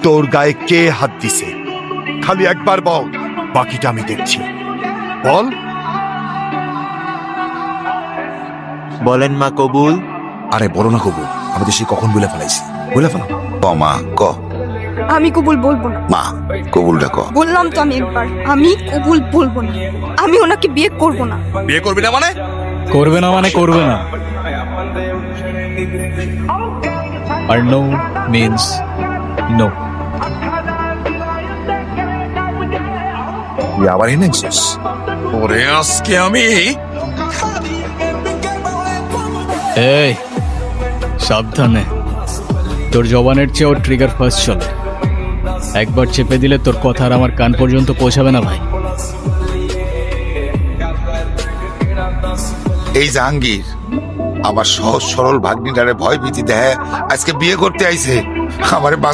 তোর গায়ে কে হাত দিছে? খালি একবার বল, বাকিটা আমি দেখছি। বল। বলেন মা কবুল। আরে বলো না কবুল, আমি তো সে কখন বলে ফেলাইছি। বলে ফেলাম। ক মা ক। আমি কবুল বলবো না। মা কবুলটা ক। বললাম তো আমি একবার, আমি কবুল বলবো না। আমি ওনাকে বিয়ে করব না। বিয়ে করবি না মানে? করবে না মানে করবে না। আর নো মিন্স নো। তুই আবার এনেছিস? ওরে আজকে আমি এই সাবধানে, তোর জবানের চেয়েও ট্রিগার ফার্স্ট চলে। একবার চেপে দিলে তোর কথা আর আমার কান পর্যন্ত পৌঁছাবে না ভাই। এই জাহাঙ্গীর আমার সহজ সরল ভাগ্নিটারে ভয় ভীতি দেয়, আজকে বিয়ে করতে আইছে। আমারে বাঁচা।